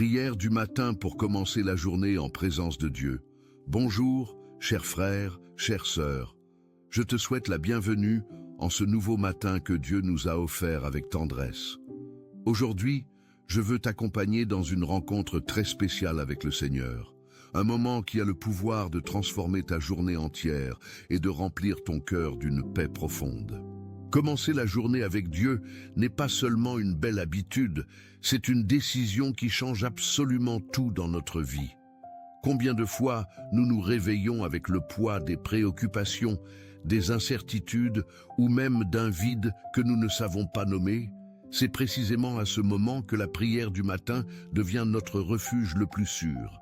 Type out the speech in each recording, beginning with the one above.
Prière du matin pour commencer la journée en présence de Dieu. Bonjour, chers frères, chères sœurs. Je te souhaite la bienvenue en ce nouveau matin que Dieu nous a offert avec tendresse. Aujourd'hui, je veux t'accompagner dans une rencontre très spéciale avec le Seigneur. Un moment qui a le pouvoir de transformer ta journée entière et de remplir ton cœur d'une paix profonde. Commencer la journée avec Dieu n'est pas seulement une belle habitude, c'est une décision qui change absolument tout dans notre vie. Combien de fois nous nous réveillons avec le poids des préoccupations, des incertitudes ou même d'un vide que nous ne savons pas nommer? C'est précisément à ce moment que la prière du matin devient notre refuge le plus sûr.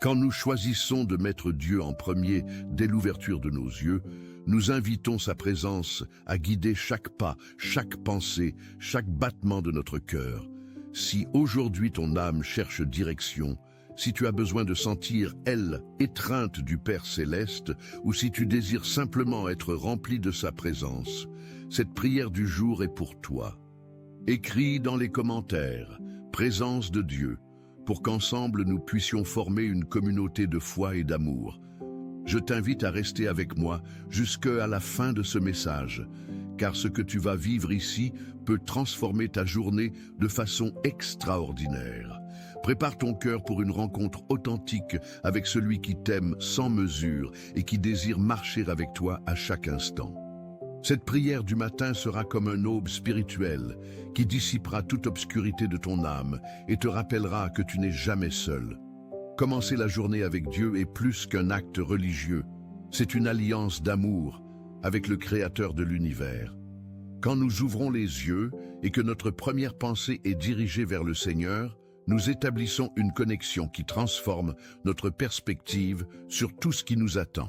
Quand nous choisissons de mettre Dieu en premier dès l'ouverture de nos yeux, nous invitons sa présence à guider chaque pas, chaque pensée, chaque battement de notre cœur. Si aujourd'hui ton âme cherche direction, si tu as besoin de sentir, elle, étreinte du Père Céleste, ou si tu désires simplement être rempli de sa présence, cette prière du jour est pour toi. Écris dans les commentaires « Présence de Dieu » pour qu'ensemble nous puissions former une communauté de foi et d'amour. Je t'invite à rester avec moi jusqu'à la fin de ce message, car ce que tu vas vivre ici peut transformer ta journée de façon extraordinaire. Prépare ton cœur pour une rencontre authentique avec celui qui t'aime sans mesure et qui désire marcher avec toi à chaque instant. Cette prière du matin sera comme un aube spirituel qui dissipera toute obscurité de ton âme et te rappellera que tu n'es jamais seul. Commencer la journée avec Dieu est plus qu'un acte religieux. C'est une alliance d'amour avec le Créateur de l'univers. Quand nous ouvrons les yeux et que notre première pensée est dirigée vers le Seigneur, nous établissons une connexion qui transforme notre perspective sur tout ce qui nous attend.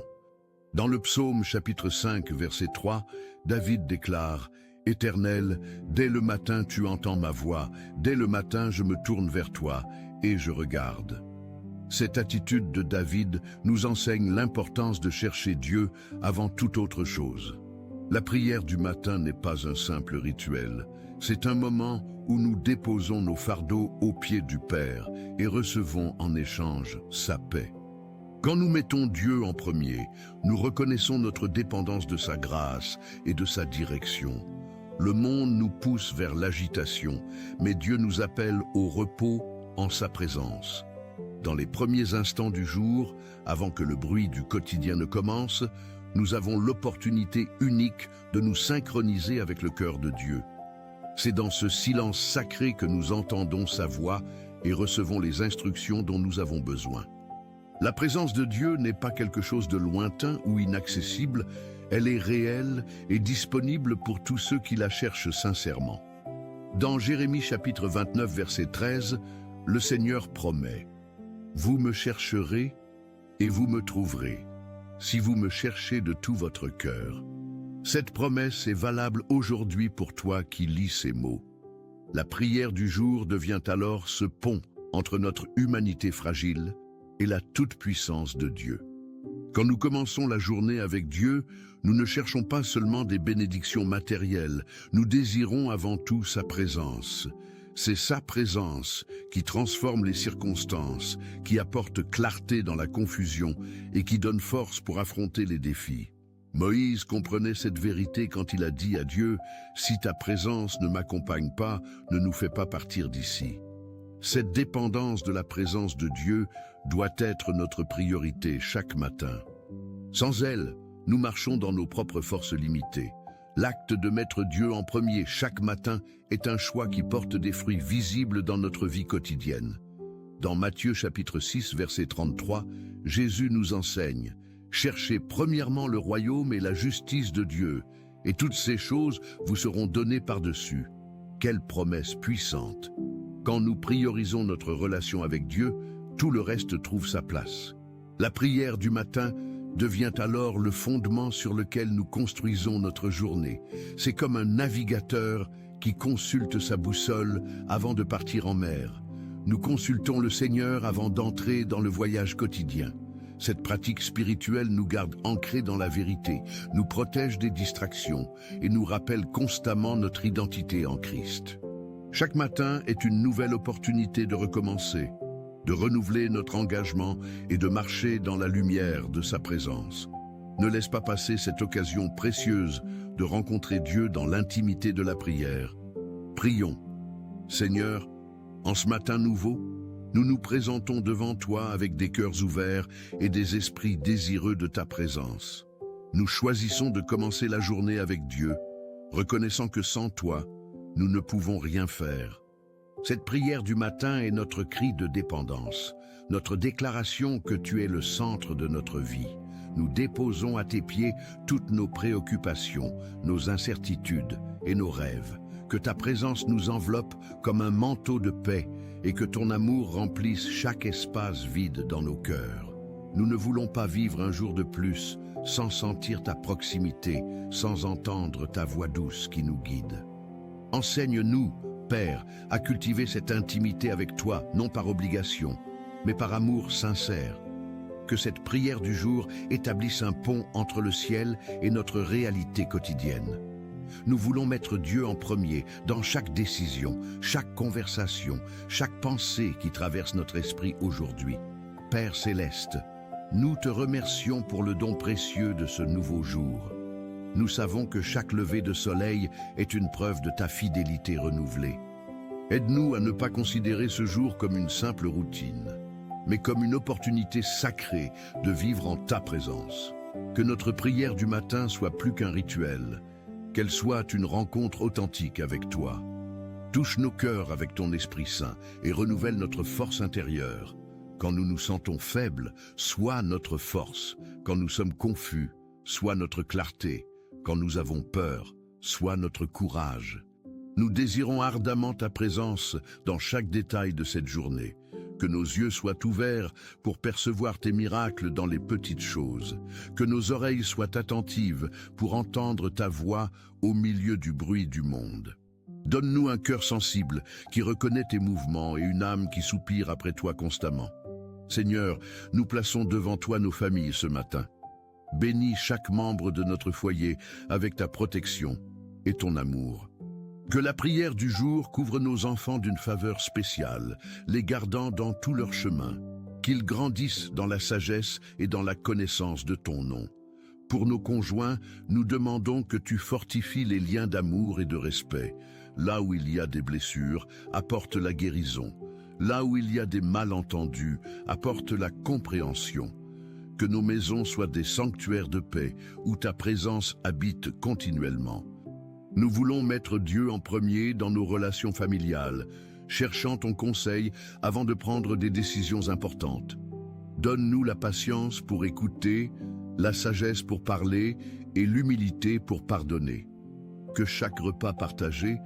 Dans le psaume chapitre 5, verset 3, David déclare « Éternel, dès le matin tu entends ma voix, dès le matin je me tourne vers toi et je regarde. » Cette attitude de David nous enseigne l'importance de chercher Dieu avant toute autre chose. La prière du matin n'est pas un simple rituel, c'est un moment où nous déposons nos fardeaux aux pieds du Père et recevons en échange sa paix. Quand nous mettons Dieu en premier, nous reconnaissons notre dépendance de sa grâce et de sa direction. Le monde nous pousse vers l'agitation, mais Dieu nous appelle au repos en sa présence. Dans les premiers instants du jour, avant que le bruit du quotidien ne commence, nous avons l'opportunité unique de nous synchroniser avec le cœur de Dieu. C'est dans ce silence sacré que nous entendons sa voix et recevons les instructions dont nous avons besoin. La présence de Dieu n'est pas quelque chose de lointain ou inaccessible, elle est réelle et disponible pour tous ceux qui la cherchent sincèrement. Dans Jérémie chapitre 29 verset 13, le Seigneur promet « Vous me chercherez et vous me trouverez, si vous me cherchez de tout votre cœur. » Cette promesse est valable aujourd'hui pour toi qui lis ces mots. La prière du jour devient alors ce pont entre notre humanité fragile et la toute-puissance de Dieu. Quand nous commençons la journée avec Dieu, nous ne cherchons pas seulement des bénédictions matérielles, nous désirons avant tout sa présence. C'est sa présence qui transforme les circonstances, qui apporte clarté dans la confusion et qui donne force pour affronter les défis. Moïse comprenait cette vérité quand il a dit à Dieu « Si ta présence ne m'accompagne pas, ne nous fais pas partir d'ici ». Cette dépendance de la présence de Dieu doit être notre priorité chaque matin. Sans elle, nous marchons dans nos propres forces limitées. L'acte de mettre Dieu en premier chaque matin est un choix qui porte des fruits visibles dans notre vie quotidienne. Dans Matthieu chapitre 6, verset 33, Jésus nous enseigne « Cherchez premièrement le royaume et la justice de Dieu, et toutes ces choses vous seront données par-dessus. » Quelle promesse puissante! Quand nous priorisons notre relation avec Dieu, tout le reste trouve sa place. La prière du matin devient alors le fondement sur lequel nous construisons notre journée. C'est comme un navigateur qui consulte sa boussole avant de partir en mer. Nous consultons le Seigneur avant d'entrer dans le voyage quotidien. Cette pratique spirituelle nous garde ancrés dans la vérité, nous protège des distractions et nous rappelle constamment notre identité en Christ. Chaque matin est une nouvelle opportunité de recommencer, de renouveler notre engagement et de marcher dans la lumière de sa présence. Ne laisse pas passer cette occasion précieuse de rencontrer Dieu dans l'intimité de la prière. Prions. Seigneur, en ce matin nouveau, nous nous présentons devant toi avec des cœurs ouverts et des esprits désireux de ta présence. Nous choisissons de commencer la journée avec Dieu, reconnaissant que sans toi, nous ne pouvons rien faire. Cette prière du matin est notre cri de dépendance, notre déclaration que tu es le centre de notre vie. Nous déposons à tes pieds toutes nos préoccupations, nos incertitudes et nos rêves. Que ta présence nous enveloppe comme un manteau de paix et que ton amour remplisse chaque espace vide dans nos cœurs. Nous ne voulons pas vivre un jour de plus sans sentir ta proximité, sans entendre ta voix douce qui nous guide. Enseigne-nous, Père, à cultiver cette intimité avec toi, non par obligation, mais par amour sincère. Que cette prière du jour établisse un pont entre le ciel et notre réalité quotidienne. Nous voulons mettre Dieu en premier dans chaque décision, chaque conversation, chaque pensée qui traverse notre esprit aujourd'hui. Père céleste, nous te remercions pour le don précieux de ce nouveau jour. Nous savons que chaque lever de soleil est une preuve de ta fidélité renouvelée. Aide-nous à ne pas considérer ce jour comme une simple routine, mais comme une opportunité sacrée de vivre en ta présence. Que notre prière du matin soit plus qu'un rituel, qu'elle soit une rencontre authentique avec toi. Touche nos cœurs avec ton Esprit Saint et renouvelle notre force intérieure. Quand nous nous sentons faibles, sois notre force. Quand nous sommes confus, sois notre clarté. Quand nous avons peur, sois notre courage. Nous désirons ardemment ta présence dans chaque détail de cette journée. Que nos yeux soient ouverts pour percevoir tes miracles dans les petites choses. Que nos oreilles soient attentives pour entendre ta voix au milieu du bruit du monde. Donne-nous un cœur sensible qui reconnaît tes mouvements et une âme qui soupire après toi constamment. Seigneur, nous plaçons devant toi nos familles ce matin. Bénis chaque membre de notre foyer avec ta protection et ton amour. Que la prière du jour couvre nos enfants d'une faveur spéciale, les gardant dans tout leur chemin. Qu'ils grandissent dans la sagesse et dans la connaissance de ton nom. Pour nos conjoints, nous demandons que tu fortifies les liens d'amour et de respect. Là où il y a des blessures, apporte la guérison. Là où il y a des malentendus, apporte la compréhension. Que nos maisons soient des sanctuaires de paix, où ta présence habite continuellement. Nous voulons mettre Dieu en premier dans nos relations familiales, cherchant ton conseil avant de prendre des décisions importantes. Donne-nous la patience pour écouter, la sagesse pour parler et l'humilité pour pardonner. Que chaque repas partagé,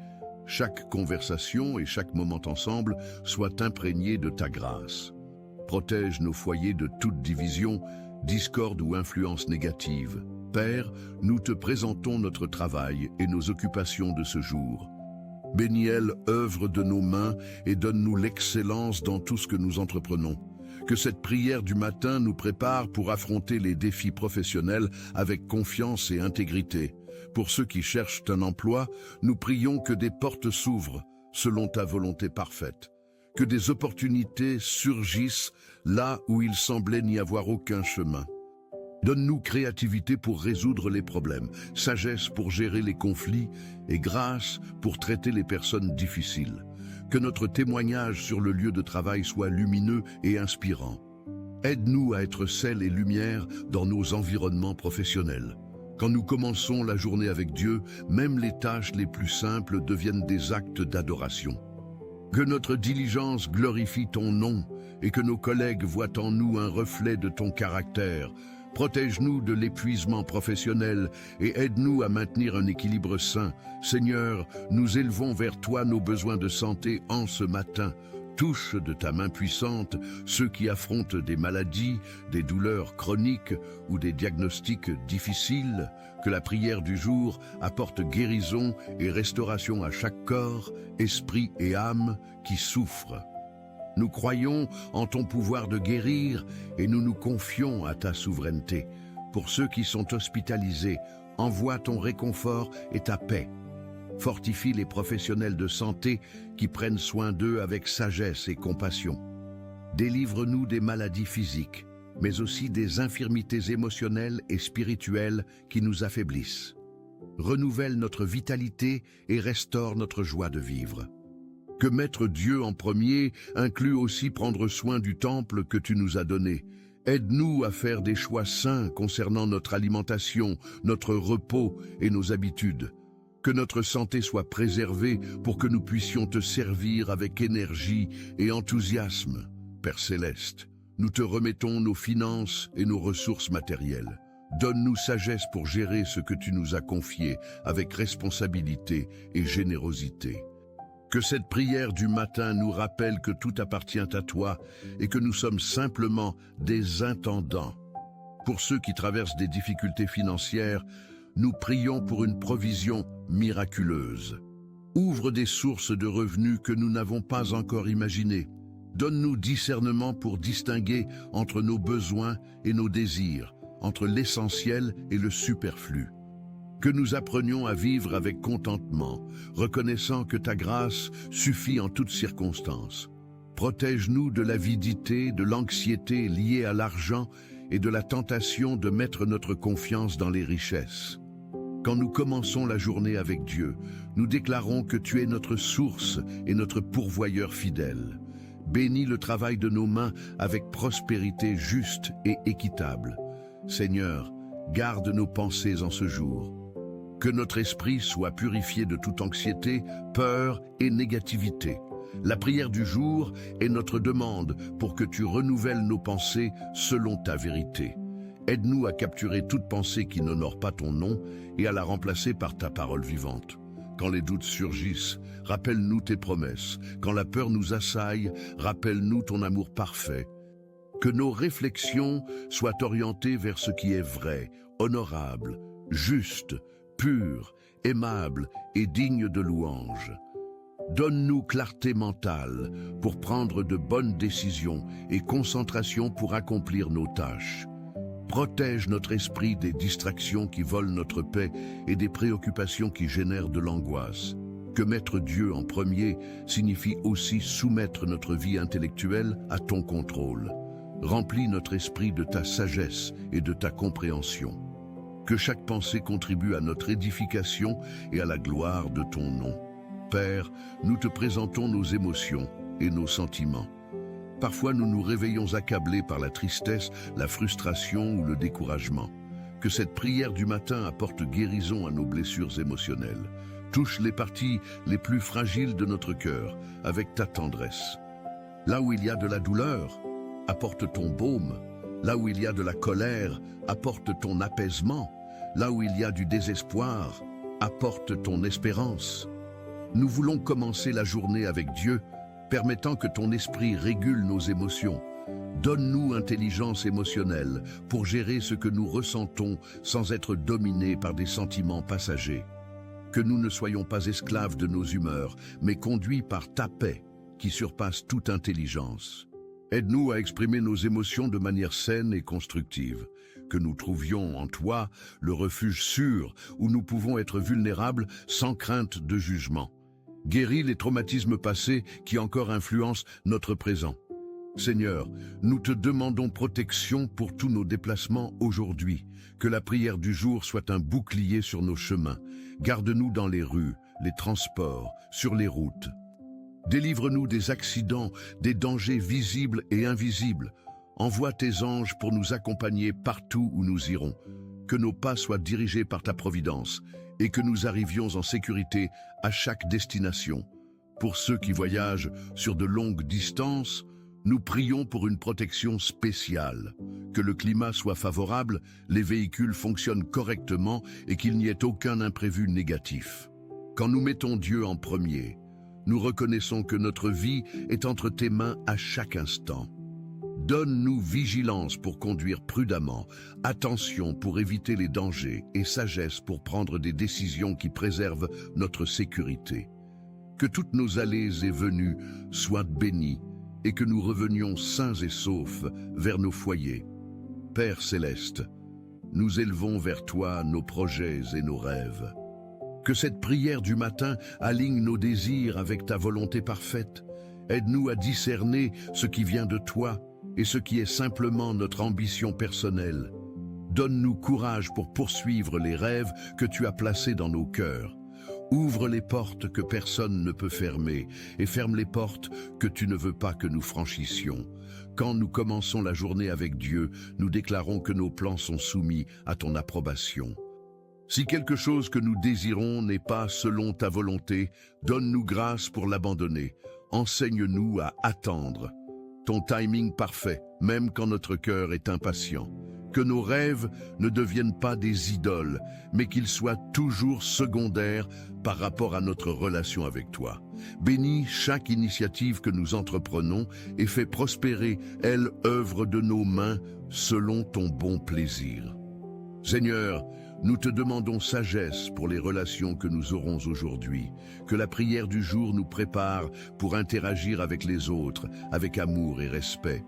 chaque conversation et chaque moment ensemble soient imprégnés de ta grâce. Protège nos foyers de toute division, discorde ou influence négative. Père, nous te présentons notre travail et nos occupations de ce jour. Bénis-elle, œuvre de nos mains, et donne-nous l'excellence dans tout ce que nous entreprenons. Que cette prière du matin nous prépare pour affronter les défis professionnels avec confiance et intégrité. Pour ceux qui cherchent un emploi, nous prions que des portes s'ouvrent selon ta volonté parfaite. Que des opportunités surgissent là où il semblait n'y avoir aucun chemin. Donne-nous créativité pour résoudre les problèmes, sagesse pour gérer les conflits et grâce pour traiter les personnes difficiles. Que notre témoignage sur le lieu de travail soit lumineux et inspirant. Aide-nous à être sel et lumière dans nos environnements professionnels. Quand nous commençons la journée avec Dieu, même les tâches les plus simples deviennent des actes d'adoration. Que notre diligence glorifie ton nom et que nos collègues voient en nous un reflet de ton caractère. Protège-nous de l'épuisement professionnel et aide-nous à maintenir un équilibre sain. Seigneur, nous élevons vers toi nos besoins de santé en ce matin. Touche de ta main puissante ceux qui affrontent des maladies, des douleurs chroniques ou des diagnostics difficiles. Que la prière du jour apporte guérison et restauration à chaque corps, esprit et âme qui souffrent. Nous croyons en ton pouvoir de guérir et nous nous confions à ta souveraineté. Pour ceux qui sont hospitalisés, envoie ton réconfort et ta paix. Fortifie les professionnels de santé qui prennent soin d'eux avec sagesse et compassion. Délivre-nous des maladies physiques, mais aussi des infirmités émotionnelles et spirituelles qui nous affaiblissent. Renouvelle notre vitalité et restaure notre joie de vivre. Que mettre Dieu en premier inclut aussi prendre soin du temple que tu nous as donné. Aide-nous à faire des choix sains concernant notre alimentation, notre repos et nos habitudes. Que notre santé soit préservée pour que nous puissions te servir avec énergie et enthousiasme. Père Céleste, nous te remettons nos finances et nos ressources matérielles. Donne-nous sagesse pour gérer ce que tu nous as confié avec responsabilité et générosité. Que cette prière du matin nous rappelle que tout appartient à toi et que nous sommes simplement des intendants. Pour ceux qui traversent des difficultés financières, nous prions pour une provision miraculeuse. Ouvre des sources de revenus que nous n'avons pas encore imaginées. Donne-nous discernement pour distinguer entre nos besoins et nos désirs, entre l'essentiel et le superflu. Que nous apprenions à vivre avec contentement, reconnaissant que ta grâce suffit en toutes circonstances. Protège-nous de l'avidité, de l'anxiété liée à l'argent et de la tentation de mettre notre confiance dans les richesses. Quand nous commençons la journée avec Dieu, nous déclarons que tu es notre source et notre pourvoyeur fidèle. Bénis le travail de nos mains avec prospérité juste et équitable. Seigneur, garde nos pensées en ce jour. Que notre esprit soit purifié de toute anxiété, peur et négativité. La prière du jour est notre demande pour que tu renouvelles nos pensées selon ta vérité. Aide-nous à capturer toute pensée qui n'honore pas ton nom et à la remplacer par ta parole vivante. Quand les doutes surgissent, rappelle-nous tes promesses. Quand la peur nous assaille, rappelle-nous ton amour parfait. Que nos réflexions soient orientées vers ce qui est vrai, honorable, juste, pur, aimable et digne de louange. Donne-nous clarté mentale pour prendre de bonnes décisions et concentration pour accomplir nos tâches. Protège notre esprit des distractions qui volent notre paix et des préoccupations qui génèrent de l'angoisse. Que mettre Dieu en premier signifie aussi soumettre notre vie intellectuelle à ton contrôle. Remplis notre esprit de ta sagesse et de ta compréhension. Que chaque pensée contribue à notre édification et à la gloire de ton nom. Père, nous te présentons nos émotions et nos sentiments. Parfois nous nous réveillons accablés par la tristesse, la frustration ou le découragement. Que cette prière du matin apporte guérison à nos blessures émotionnelles. Touche les parties les plus fragiles de notre cœur avec ta tendresse. Là où il y a de la douleur, apporte ton baume. Là où il y a de la colère, apporte ton apaisement. Là où il y a du désespoir, apporte ton espérance. Nous voulons commencer la journée avec Dieu, permettant que ton esprit régule nos émotions. Donne-nous intelligence émotionnelle pour gérer ce que nous ressentons sans être dominés par des sentiments passagers. Que nous ne soyons pas esclaves de nos humeurs, mais conduits par ta paix qui surpasse toute intelligence. Aide-nous à exprimer nos émotions de manière saine et constructive. Que nous trouvions en toi le refuge sûr où nous pouvons être vulnérables sans crainte de jugement. Guéris les traumatismes passés qui encore influencent notre présent. Seigneur, nous te demandons protection pour tous nos déplacements aujourd'hui. Que la prière du jour soit un bouclier sur nos chemins. Garde-nous dans les rues, les transports, sur les routes. Délivre-nous des accidents, des dangers visibles et invisibles. Envoie tes anges pour nous accompagner partout où nous irons. Que nos pas soient dirigés par ta providence et que nous arrivions en sécurité à chaque destination. Pour ceux qui voyagent sur de longues distances, nous prions pour une protection spéciale. Que le climat soit favorable, les véhicules fonctionnent correctement et qu'il n'y ait aucun imprévu négatif. Quand nous mettons Dieu en premier, nous reconnaissons que notre vie est entre tes mains à chaque instant. Donne-nous vigilance pour conduire prudemment, attention pour éviter les dangers et sagesse pour prendre des décisions qui préservent notre sécurité. Que toutes nos allées et venues soient bénies et que nous revenions sains et saufs vers nos foyers. Père Céleste, nous élevons vers toi nos projets et nos rêves. Que cette prière du matin aligne nos désirs avec ta volonté parfaite. Aide-nous à discerner ce qui vient de toi et ce qui est simplement notre ambition personnelle. Donne-nous courage pour poursuivre les rêves que tu as placés dans nos cœurs. Ouvre les portes que personne ne peut fermer et ferme les portes que tu ne veux pas que nous franchissions. Quand nous commençons la journée avec Dieu, nous déclarons que nos plans sont soumis à ton approbation. Si quelque chose que nous désirons n'est pas selon ta volonté, donne-nous grâce pour l'abandonner. Enseigne-nous à attendre ton timing parfait, même quand notre cœur est impatient. Que nos rêves ne deviennent pas des idoles, mais qu'ils soient toujours secondaires par rapport à notre relation avec toi. Bénis chaque initiative que nous entreprenons et fais prospérer, elle, œuvre de nos mains, selon ton bon plaisir. Seigneur, nous te demandons sagesse pour les relations que nous aurons aujourd'hui. Que la prière du jour nous prépare pour interagir avec les autres, avec amour et respect.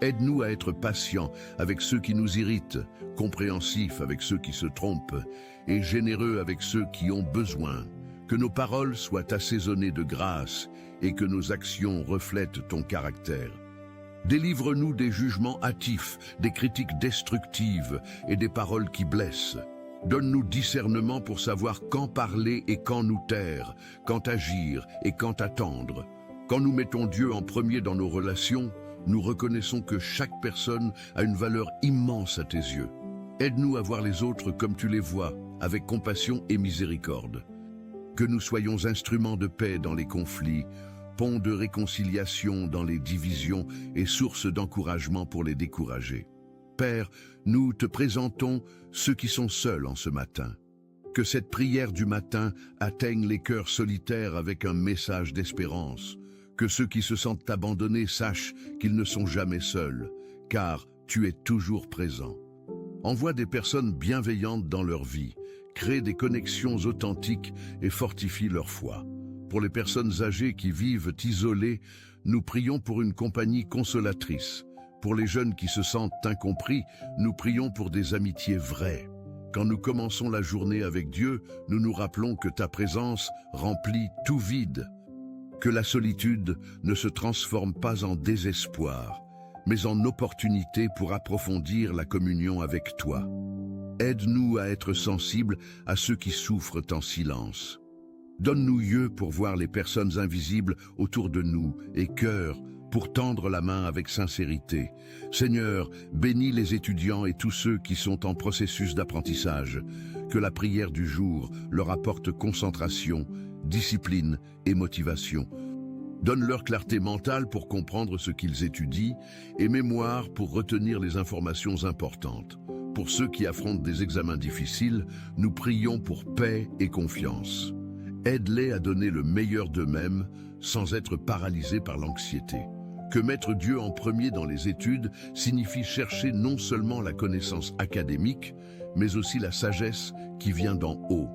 Aide-nous à être patients avec ceux qui nous irritent, compréhensifs avec ceux qui se trompent et généreux avec ceux qui ont besoin. Que nos paroles soient assaisonnées de grâce et que nos actions reflètent ton caractère. Délivre-nous des jugements hâtifs, des critiques destructives et des paroles qui blessent. Donne-nous discernement pour savoir quand parler et quand nous taire, quand agir et quand attendre. Quand nous mettons Dieu en premier dans nos relations, nous reconnaissons que chaque personne a une valeur immense à tes yeux. Aide-nous à voir les autres comme tu les vois, avec compassion et miséricorde. Que nous soyons instruments de paix dans les conflits, ponts de réconciliation dans les divisions et source d'encouragement pour les décourager. Père, nous te présentons ceux qui sont seuls en ce matin. Que cette prière du matin atteigne les cœurs solitaires avec un message d'espérance. Que ceux qui se sentent abandonnés sachent qu'ils ne sont jamais seuls, car tu es toujours présent. Envoie des personnes bienveillantes dans leur vie, crée des connexions authentiques et fortifie leur foi. Pour les personnes âgées qui vivent isolées, nous prions pour une compagnie consolatrice. Pour les jeunes qui se sentent incompris, nous prions pour des amitiés vraies. Quand nous commençons la journée avec Dieu, nous nous rappelons que ta présence remplit tout vide. Que la solitude ne se transforme pas en désespoir, mais en opportunité pour approfondir la communion avec toi. Aide-nous à être sensibles à ceux qui souffrent en silence. Donne-nous yeux pour voir les personnes invisibles autour de nous et cœur pour tendre la main avec sincérité. Seigneur, bénis les étudiants et tous ceux qui sont en processus d'apprentissage. Que la prière du jour leur apporte concentration, discipline et motivation. Donne-leur clarté mentale pour comprendre ce qu'ils étudient et mémoire pour retenir les informations importantes. Pour ceux qui affrontent des examens difficiles, nous prions pour paix et confiance. Aide-les à donner le meilleur d'eux-mêmes sans être paralysés par l'anxiété. Que mettre Dieu en premier dans les études signifie chercher non seulement la connaissance académique, mais aussi la sagesse qui vient d'en haut.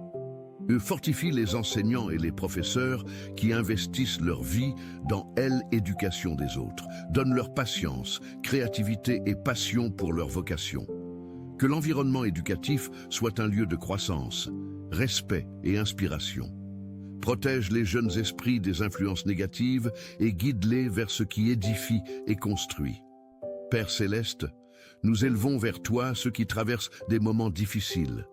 Fortifie les enseignants et les professeurs qui investissent leur vie dans l'éducation des autres. Donne leur patience, créativité et passion pour leur vocation. Que l'environnement éducatif soit un lieu de croissance, respect et inspiration. Protège les jeunes esprits des influences négatives et guide-les vers ce qui édifie et construit. Père Céleste, nous élevons vers toi ceux qui traversent des moments difficiles.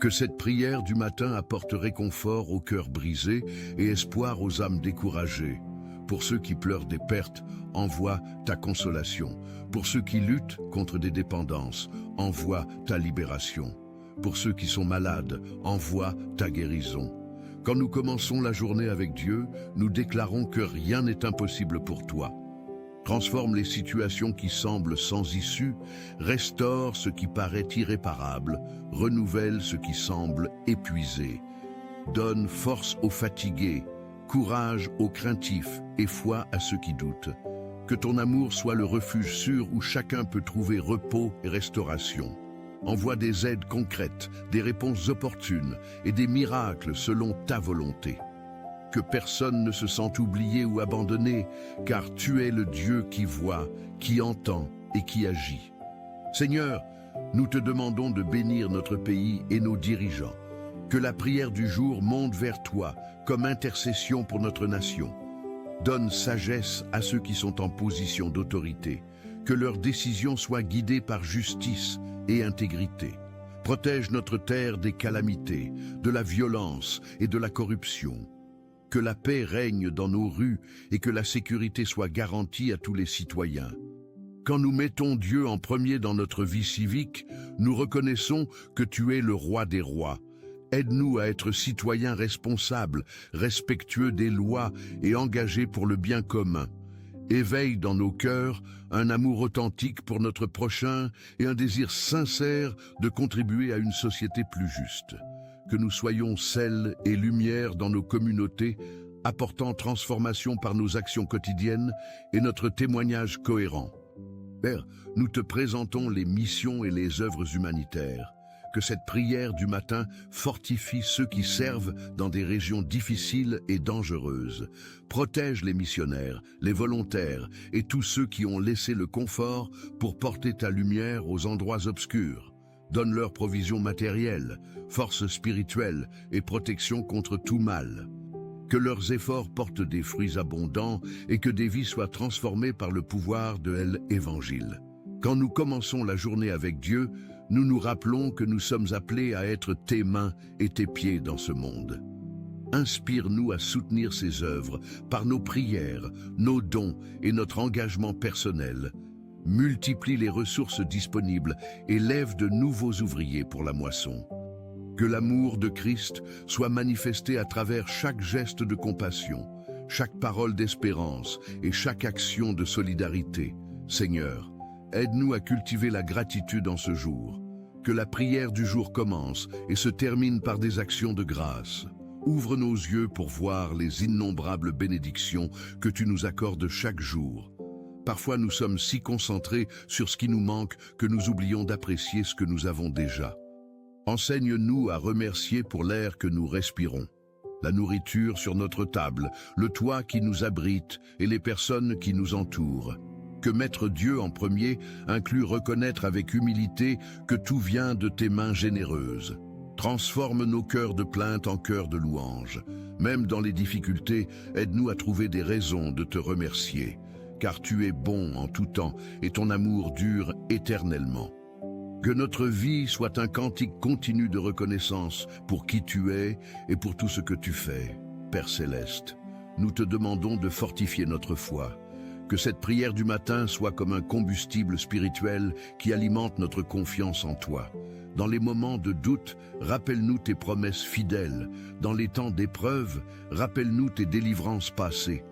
Que cette prière du matin apporte réconfort aux cœurs brisés et espoir aux âmes découragées. Pour ceux qui pleurent des pertes, envoie ta consolation. Pour ceux qui luttent contre des dépendances, envoie ta libération. Pour ceux qui sont malades, envoie ta guérison. Quand nous commençons la journée avec Dieu, nous déclarons que rien n'est impossible pour toi. Transforme les situations qui semblent sans issue, restaure ce qui paraît irréparable, renouvelle ce qui semble épuisé. Donne force aux fatigués, courage aux craintifs et foi à ceux qui doutent. Que ton amour soit le refuge sûr où chacun peut trouver repos et restauration. Envoie des aides concrètes, des réponses opportunes et des miracles selon ta volonté. Que personne ne se sente oublié ou abandonné, car tu es le Dieu qui voit, qui entend et qui agit. Seigneur, nous te demandons de bénir notre pays et nos dirigeants. Que la prière du jour monte vers toi comme intercession pour notre nation. Donne sagesse à ceux qui sont en position d'autorité. Que leurs décisions soient guidées par justice et intégrité. Protège notre terre des calamités, de la violence et de la corruption. Que la paix règne dans nos rues et que la sécurité soit garantie à tous les citoyens. Quand nous mettons Dieu en premier dans notre vie civique, nous reconnaissons que tu es le roi des rois. Aide-nous à être citoyens responsables, respectueux des lois et engagés pour le bien commun. Éveille dans nos cœurs un amour authentique pour notre prochain et un désir sincère de contribuer à une société plus juste. Que nous soyons sel et lumière dans nos communautés, apportant transformation par nos actions quotidiennes et notre témoignage cohérent. Père, nous te présentons les missions et les œuvres humanitaires. Que cette prière du matin fortifie ceux qui servent dans des régions difficiles et dangereuses. Protège les missionnaires, les volontaires et tous ceux qui ont laissé le confort pour porter ta lumière aux endroits obscurs. Donne-leur provision matérielle, force spirituelle et protection contre tout mal. Que leurs efforts portent des fruits abondants et que des vies soient transformées par le pouvoir de l'Évangile. Quand nous commençons la journée avec Dieu, nous nous rappelons que nous sommes appelés à être tes mains et tes pieds dans ce monde. Inspire-nous à soutenir ces œuvres par nos prières, nos dons et notre engagement personnel. Multiplie les ressources disponibles et lève de nouveaux ouvriers pour la moisson. Que l'amour de Christ soit manifesté à travers chaque geste de compassion, chaque parole d'espérance et chaque action de solidarité. Seigneur, aide-nous à cultiver la gratitude en ce jour. Que la prière du jour commence et se termine par des actions de grâce. Ouvre nos yeux pour voir les innombrables bénédictions que tu nous accordes chaque jour. Parfois nous sommes si concentrés sur ce qui nous manque que nous oublions d'apprécier ce que nous avons déjà. Enseigne-nous à remercier pour l'air que nous respirons, la nourriture sur notre table, le toit qui nous abrite et les personnes qui nous entourent. Que mettre Dieu en premier inclut reconnaître avec humilité que tout vient de tes mains généreuses. Transforme nos cœurs de plainte en cœurs de louange. Même dans les difficultés, aide-nous à trouver des raisons de te remercier, car tu es bon en tout temps et ton amour dure éternellement. Que notre vie soit un cantique continu de reconnaissance pour qui tu es et pour tout ce que tu fais. Père Céleste, nous te demandons de fortifier notre foi. Que cette prière du matin soit comme un combustible spirituel qui alimente notre confiance en toi. Dans les moments de doute, rappelle-nous tes promesses fidèles. Dans les temps d'épreuve, rappelle-nous tes délivrances passées.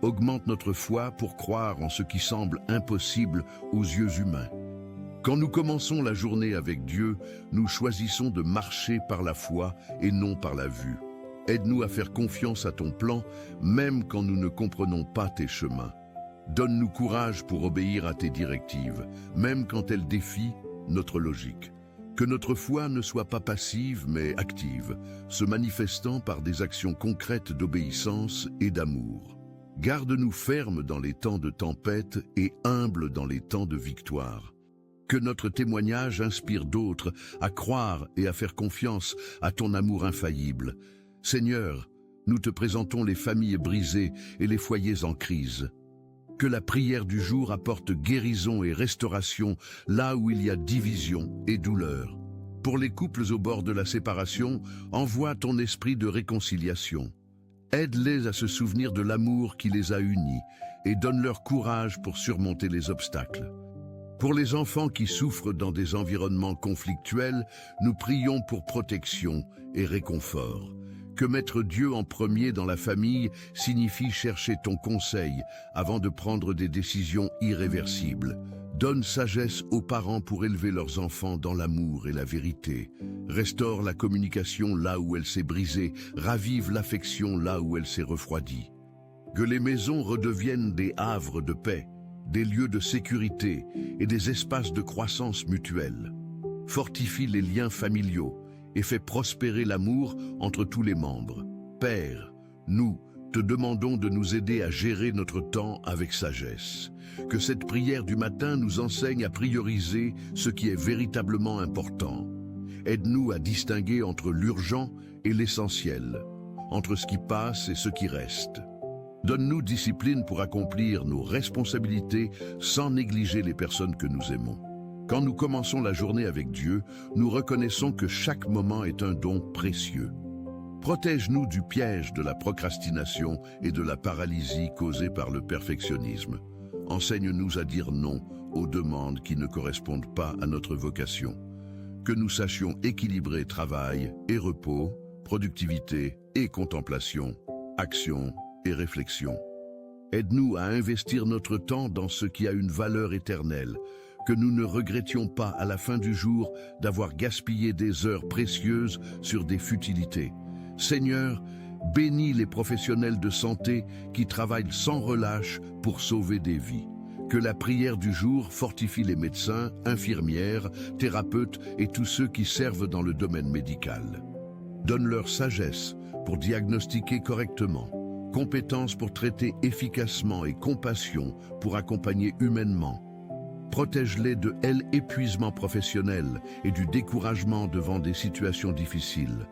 Augmente notre foi pour croire en ce qui semble impossible aux yeux humains. Quand nous commençons la journée avec Dieu, nous choisissons de marcher par la foi et non par la vue. Aide-nous à faire confiance à ton plan, même quand nous ne comprenons pas tes chemins. Donne-nous courage pour obéir à tes directives, même quand elles défient notre logique. Que notre foi ne soit pas passive, mais active, se manifestant par des actions concrètes d'obéissance et d'amour. Garde-nous fermes dans les temps de tempête et humbles dans les temps de victoire. Que notre témoignage inspire d'autres à croire et à faire confiance à ton amour infaillible. Seigneur, nous te présentons les familles brisées et les foyers en crise. Que la prière du jour apporte guérison et restauration là où il y a division et douleur. Pour les couples au bord de la séparation, envoie ton esprit de réconciliation. Aide-les à se souvenir de l'amour qui les a unis et donne-leur courage pour surmonter les obstacles. Pour les enfants qui souffrent dans des environnements conflictuels, nous prions pour protection et réconfort. Que mettre Dieu en premier dans la famille signifie chercher ton conseil avant de prendre des décisions irréversibles. Donne sagesse aux parents pour élever leurs enfants dans l'amour et la vérité. Restaure la communication là où elle s'est brisée, ravive l'affection là où elle s'est refroidie. Que les maisons redeviennent des havres de paix, des lieux de sécurité et des espaces de croissance mutuelle. Fortifie les liens familiaux et fais prospérer l'amour entre tous les membres. Père, nous te demandons de nous aider à gérer notre temps avec sagesse. Que cette prière du matin nous enseigne à prioriser ce qui est véritablement important. Aide-nous à distinguer entre l'urgent et l'essentiel, entre ce qui passe et ce qui reste. Donne-nous discipline pour accomplir nos responsabilités sans négliger les personnes que nous aimons. Quand nous commençons la journée avec Dieu, nous reconnaissons que chaque moment est un don précieux. Protège-nous du piège de la procrastination et de la paralysie causée par le perfectionnisme. Enseigne-nous à dire non aux demandes qui ne correspondent pas à notre vocation. Que nous sachions équilibrer travail et repos, productivité et contemplation, action et réflexion. Aide-nous à investir notre temps dans ce qui a une valeur éternelle, que nous ne regrettions pas à la fin du jour d'avoir gaspillé des heures précieuses sur des futilités. Seigneur, bénis les professionnels de santé qui travaillent sans relâche pour sauver des vies. Que la prière du jour fortifie les médecins, infirmières, thérapeutes et tous ceux qui servent dans le domaine médical. Donne-leur sagesse pour diagnostiquer correctement, compétence pour traiter efficacement et compassion pour accompagner humainement. Protège-les de l'épuisement professionnel et du découragement devant des situations difficiles.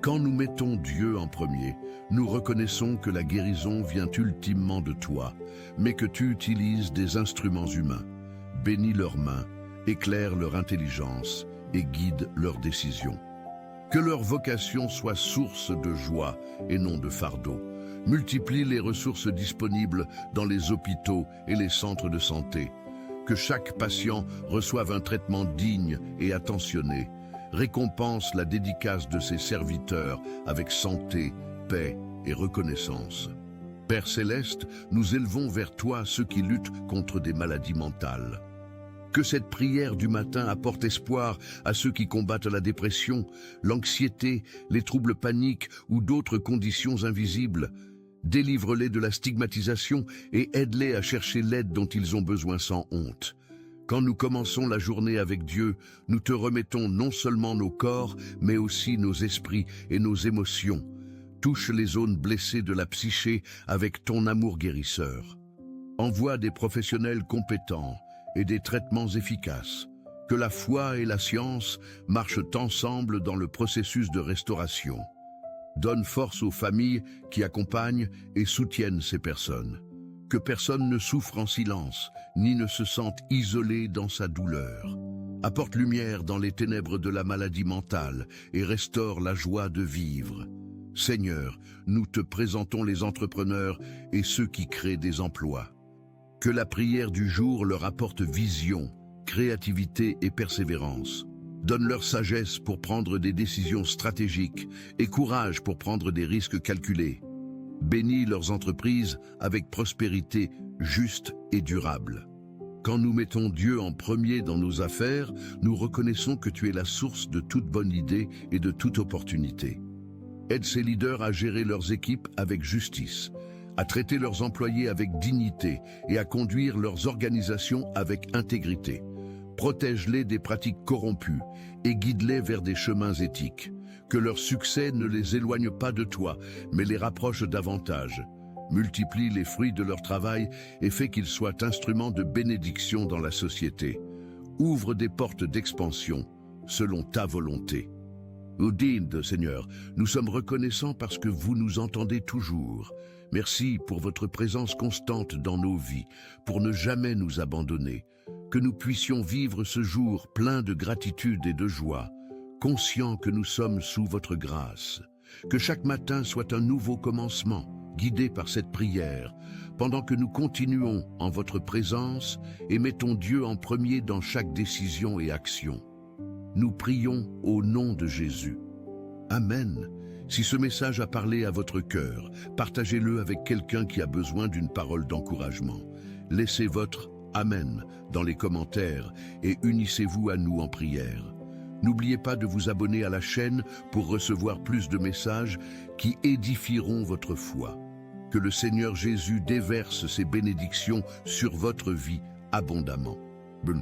Quand nous mettons Dieu en premier, nous reconnaissons que la guérison vient ultimement de toi, mais que tu utilises des instruments humains. Bénis leurs mains, éclaire leur intelligence et guide leurs décisions. Que leur vocation soit source de joie et non de fardeau. Multiplie les ressources disponibles dans les hôpitaux et les centres de santé. Que chaque patient reçoive un traitement digne et attentionné. Récompense la dédicace de ses serviteurs avec santé, paix et reconnaissance. Père Céleste, nous élevons vers toi ceux qui luttent contre des maladies mentales. Que cette prière du matin apporte espoir à ceux qui combattent la dépression, l'anxiété, les troubles paniques ou d'autres conditions invisibles. Délivre-les de la stigmatisation et aide-les à chercher l'aide dont ils ont besoin sans honte. Quand nous commençons la journée avec Dieu, nous te remettons non seulement nos corps, mais aussi nos esprits et nos émotions. Touche les zones blessées de la psyché avec ton amour guérisseur. Envoie des professionnels compétents et des traitements efficaces. Que la foi et la science marchent ensemble dans le processus de restauration. Donne force aux familles qui accompagnent et soutiennent ces personnes. Que personne ne souffre en silence, ni ne se sente isolé dans sa douleur. Apporte lumière dans les ténèbres de la maladie mentale et restaure la joie de vivre. Seigneur, nous te présentons les entrepreneurs et ceux qui créent des emplois. Que la prière du jour leur apporte vision, créativité et persévérance. Donne leur sagesse pour prendre des décisions stratégiques et courage pour prendre des risques calculés. Bénis leurs entreprises avec prospérité juste et durable. Quand nous mettons Dieu en premier dans nos affaires, nous reconnaissons que tu es la source de toute bonne idée et de toute opportunité. Aide ces leaders à gérer leurs équipes avec justice, à traiter leurs employés avec dignité et à conduire leurs organisations avec intégrité. Protège-les des pratiques corrompues et guide-les vers des chemins éthiques. Que leur succès ne les éloigne pas de toi, mais les rapproche davantage. Multiplie les fruits de leur travail et fais qu'ils soient instruments de bénédiction dans la société. Ouvre des portes d'expansion selon ta volonté. Digne Seigneur, nous sommes reconnaissants parce que vous nous entendez toujours. Merci pour votre présence constante dans nos vies, pour ne jamais nous abandonner. Que nous puissions vivre ce jour plein de gratitude et de joie, conscients que nous sommes sous votre grâce. Que chaque matin soit un nouveau commencement, guidé par cette prière, pendant que nous continuons en votre présence et mettons Dieu en premier dans chaque décision et action. Nous prions au nom de Jésus. Amen. Si ce message a parlé à votre cœur, partagez-le avec quelqu'un qui a besoin d'une parole d'encouragement. Laissez votre Amen dans les commentaires et unissez-vous à nous en prière. N'oubliez pas de vous abonner à la chaîne pour recevoir plus de messages qui édifieront votre foi. Que le Seigneur Jésus déverse ses bénédictions sur votre vie abondamment. Bon.